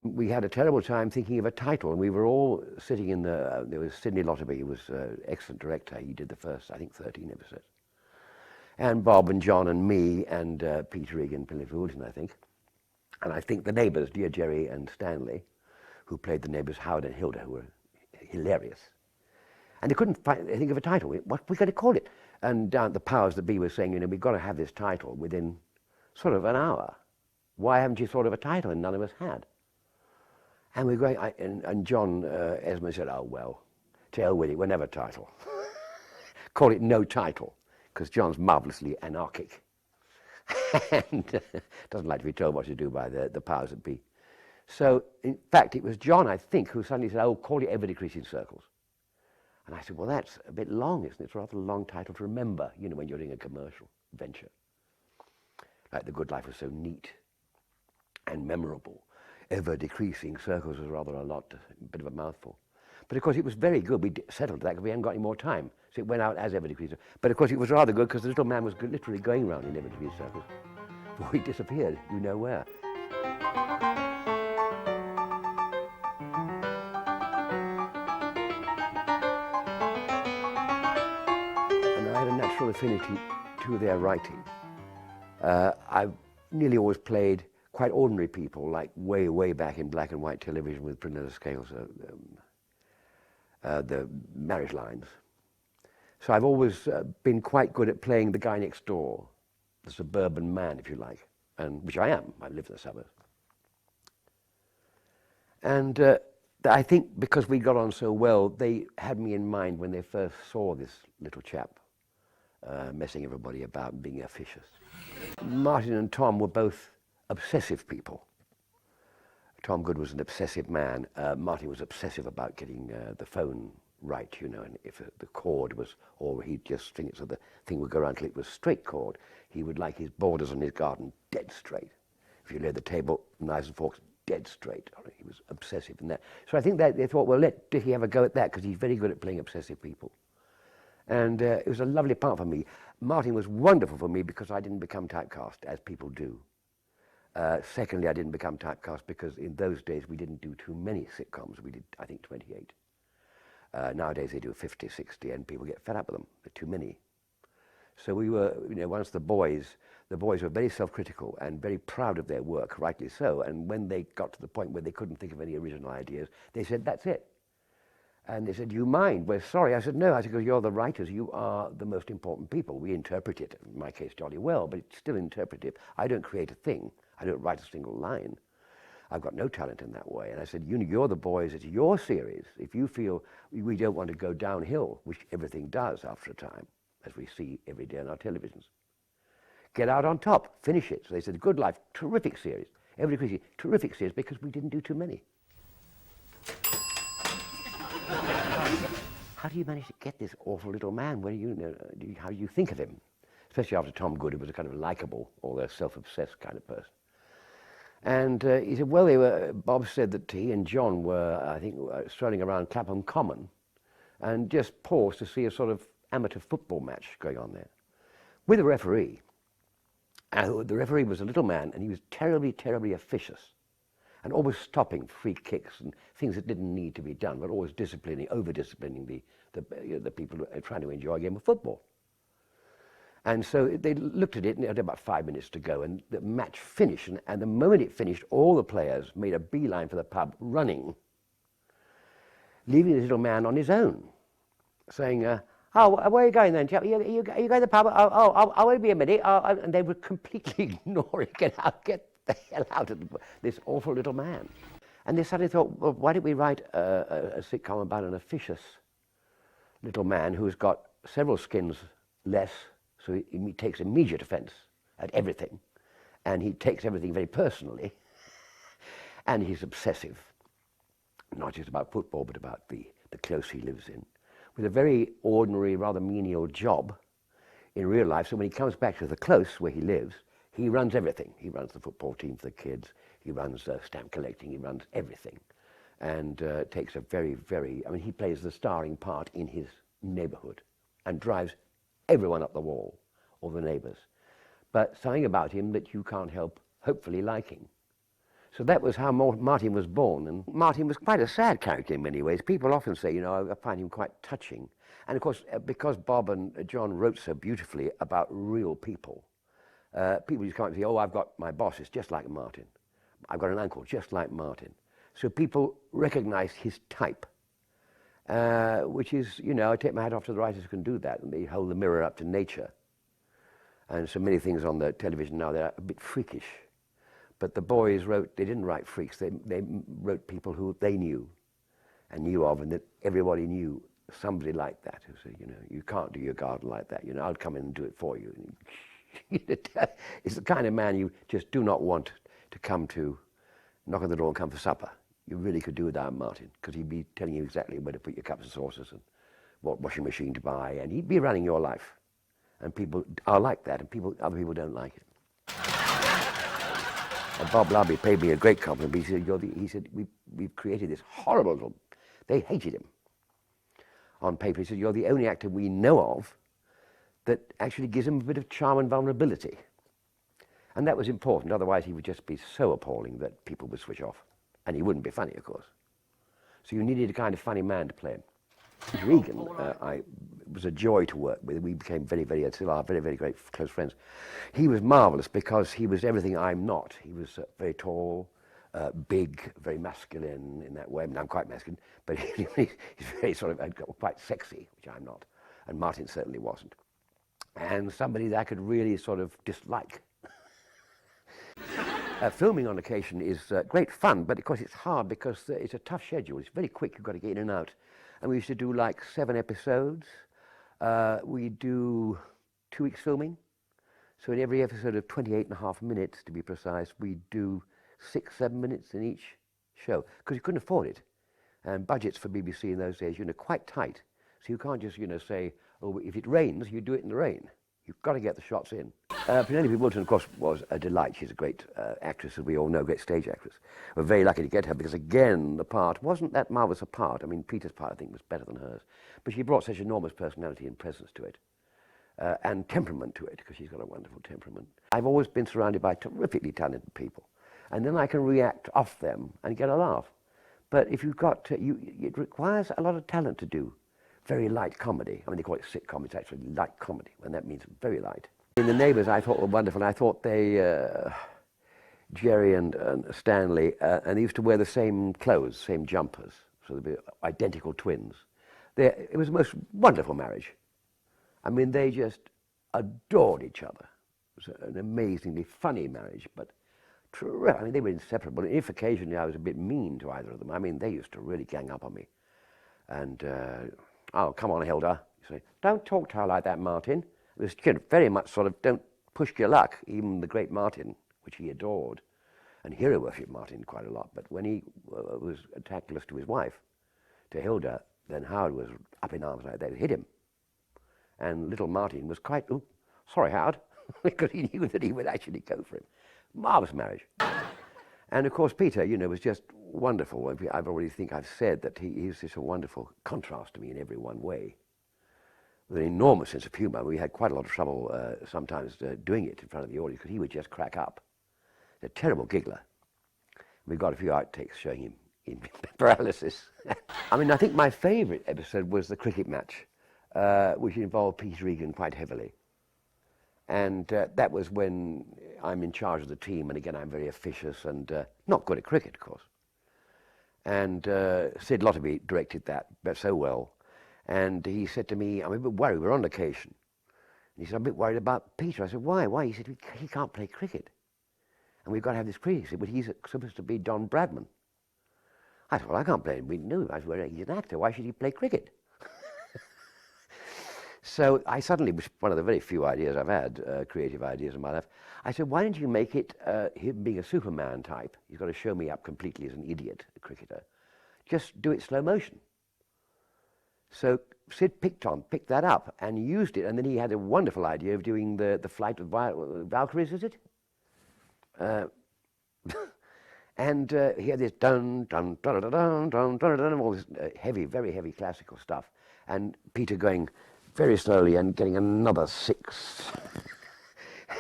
We had a terrible time thinking of a title, and we were all sitting in there was Sidney Lotterby, who was an excellent director. He did the first, I think, 13 episodes. And Bob and John and me and Peter Egan, Philip Wilson, I think. And I think the neighbours, dear Jerry and Stanley, who played the neighbours, Howard and Hilda, who were hilarious. And they couldn't think of a title. What are we going to call it? And down at the powers that be were saying, we've got to have this title within sort of an hour. Why haven't you thought of a title? And none of us had. And we're going, and John Esmond said, oh, well, to hell with it, we'll never title. Call it No Title, because John's marvellously anarchic. And doesn't like to be told what to do by the powers that be. So, in fact, it was John, I think, who suddenly said, oh, call it Ever Decreasing Circles. And I said, well, that's a bit long, isn't it? It's a rather long title to remember, when you're doing a commercial venture. Like The Good Life was so neat and memorable. Ever Decreasing Circles was rather a bit of a mouthful. But of course it was very good. We settled that because we hadn't got any more time. So it went out as Ever Decreasing. But of course it was rather good because the little man was literally going round in Ever Decreasing Circles before he disappeared, you know where. And I had a natural affinity to their writing. I've nearly always played quite ordinary people, like way, way back in black and white television with Prunella Scales, the marriage lines. So I've always been quite good at playing the guy next door, the suburban man, if you like, and which I am. I live in the suburbs. And I think because we got on so well, they had me in mind when they first saw this little chap messing everybody about and being officious. Martin and Tom were both obsessive people. Tom Good was an obsessive man. Martin was obsessive about getting the phone right, and if the cord was, or he'd just think so the thing would go around till it was straight cord. He would like his borders on his garden dead straight. If you laid the table, knives and forks, dead straight. He was obsessive in that. So I think that they thought, well, let Dickie have a go at that because he's very good at playing obsessive people. And it was a lovely part for me. Martin was wonderful for me because I didn't become typecast, as people do. Secondly, I didn't become typecast because in those days we didn't do too many sitcoms. We did, I think, 28. Nowadays they do 50, 60, and people get fed up with them. They're too many. So we were, once the boys were very self-critical and very proud of their work, rightly so. And when they got to the point where they couldn't think of any original ideas, they said, that's it. And they said, do you mind? Well, sorry. I said, no. I said, because you're the writers. You are the most important people. We interpret it, in my case, jolly well, but it's still interpretive. I don't create a thing. I don't write a single line. I've got no talent in that way. And I said, you're the boys. It's your series. If you feel we don't want to go downhill, which everything does after a time, as we see every day on our televisions, get out on top. Finish it. So they said, Good Life, terrific series. Every Christmas, terrific series because we didn't do too many. How do you manage to get this awful little man? How do you think of him? Especially after Tom Good, who was a kind of likable, although self-obsessed kind of person. And he said, well, Bob said that he and John were, I think, strolling around Clapham Common and just paused to see a sort of amateur football match going on there with a referee. And the referee was a little man, and he was terribly, terribly officious and always stopping free kicks and things that didn't need to be done, but always over-disciplining the people who are trying to enjoy a game of football. And so they looked at it, and they had about 5 minutes to go, and the match finished. And the moment it finished, all the players made a beeline for the pub, running, leaving the little man on his own, saying, oh, where are you going then, chap? Are you going to the pub? I won't be a minute. And they were completely ignoring, get the hell out of this awful little man. And they suddenly thought, well, why don't we write a sitcom about an officious little man who's got several skins less, so he takes immediate offense at everything, and he takes everything very personally, and he's obsessive, not just about football, but about the close he lives in, with a very ordinary, rather menial job in real life. So when he comes back to the close where he lives, he runs everything. He runs the football team for the kids, he runs stamp collecting, he runs everything, and takes a very, very, he plays the starring part in his neighborhood and drives everyone up the wall, all the neighbors. But something about him that you can't help hopefully liking. So that was how Martin was born. And Martin was quite a sad character in many ways. People often say, you know, I find him quite touching. And of course, because Bob and John wrote so beautifully about real people, people just can't say, oh, I've got my boss, it's just like Martin. I've got an uncle, just like Martin. So people recognize his type, which is, you know, I take my hat off to the writers who can do that, and they hold the mirror up to nature. And so many things on the television now, they're a bit freakish. But the boys wrote, they didn't write freaks, they wrote people who they knew and knew of, and that everybody knew somebody like that who said, you know, you can't do your garden like that, you know, I'll come in and do it for you. It's the kind of man you just do not want to come to, knock on the door and come for supper. You really could do without Martin, because he'd be telling you exactly where to put your cups and saucers and what washing machine to buy, and he'd be running your life. And people are like that, and other people don't like it. And Bob Larby paid me a great compliment. He said, we've created this horrible little... They hated him on paper. He said, you're the only actor we know of that actually gives him a bit of charm and vulnerability. And that was important. Otherwise, he would just be so appalling that people would switch off. And he wouldn't be funny, of course. So you needed a kind of funny man to play him. Regan, it was a joy to work with. We became still are very, very great close friends. He was marvelous because he was everything I'm not. He was very tall, big, very masculine in that way. I mean, I'm quite masculine, but he's very sort of quite sexy, which I'm not. And Martin certainly wasn't. And somebody that I could really sort of dislike. Filming on occasion is great fun, but of course it's hard because it's a tough schedule. It's very quick. You've got to get in and out. And we used to do like 7 episodes. We do 2 weeks filming. So in every episode of 28.5 minutes, to be precise, we do 6-7 minutes in each show, because you couldn't afford it. And budgets for BBC in those days, you know, quite tight. So you can't just, you know, say, oh, if it rains, you do it in the rain. You've got to get the shots in. Penelope Wilton, of course, was a delight. She's a great actress, as we all know, great stage actress. We're very lucky to get her because, again, the part wasn't that marvellous a part. I mean, Peter's part, I think, was better than hers. But she brought such enormous personality and presence to it, and temperament to it, because she's got a wonderful temperament. I've always been surrounded by terrifically talented people, and then I can react off them and get a laugh. But if you've got, it requires a lot of talent to do very light comedy. I mean, they call it sitcom, it's actually light comedy, and that means very light. In The Neighbours, I thought were wonderful, and I thought they, Jerry and Stanley, and they used to wear the same clothes, same jumpers, so they'd be identical twins. It was the most wonderful marriage. I mean, they just adored each other. It was an amazingly funny marriage, but I mean, they were inseparable. And if occasionally I was a bit mean to either of them, I mean, they used to really gang up on me. And, oh, come on, Hilda. You say, don't talk to her like that, Martin. It was very much sort of, don't push your luck. Even the great Martin, which he adored, and hero worshipped Martin quite a lot. But when he was tactless to his wife, to Hilda, then Howard was up in arms like that, hit him. And little Martin was quite, oh, sorry, Howard, because he knew that he would actually go for him. Marvellous marriage. And of course, Peter, you know, was just wonderful. I've already think I've said that he's just a wonderful contrast to me in every one way. With an enormous sense of humour. We had quite a lot of trouble sometimes doing it in front of the audience because he would just crack up. He's a terrible giggler. We've got a few outtakes showing him in paralysis. I mean, I think my favourite episode was the cricket match, which involved Peter Regan quite heavily. And that was when I'm in charge of the team, and again, I'm very officious and not good at cricket, of course. And Sid Lotterby directed that but so well. And he said to me, I'm a bit worried, we're on location. And he said, I'm a bit worried about Peter. I said, why? Why? He said, he can't play cricket. And we've got to have this cricket. He said, but he's supposed to be Don Bradman. I said, well, I can't play him. We knew he's an actor. Why should he play cricket? So I suddenly, which one of the very few ideas I've had, creative ideas in my life, I said, why don't you make it him being a Superman type? He's got to show me up completely as an idiot, a cricketer. Just do it slow motion. So Sid picked that up and used it, and then he had a wonderful idea of doing the flight of Valkyries, is it? And he had this dun dun dun dun dun dun dun dun, all this heavy, very heavy classical stuff, and Peter going very slowly and getting another 6.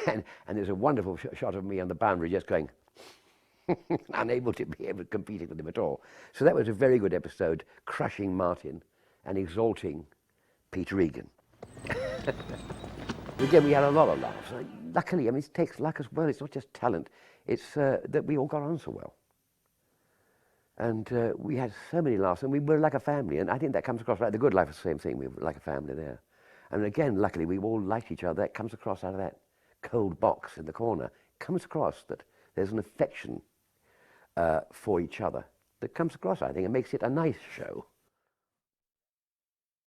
and there's a wonderful shot of me on the boundary just going, unable to be able to compete with him at all. So that was a very good episode, crushing Martin and exalting Peter Egan. Again, we had a lot of laughs. Luckily, I mean, it takes luck as well. It's not just talent. It's that we all got on so well. And we had so many laughs, and we were like a family. And I think that comes across, right? The Good Life is the same thing. We were like a family there. And again, luckily, we all liked each other. That comes across out of that cold box in the corner. It comes across that there's an affection for each other that comes across, I think, and makes it a nice show.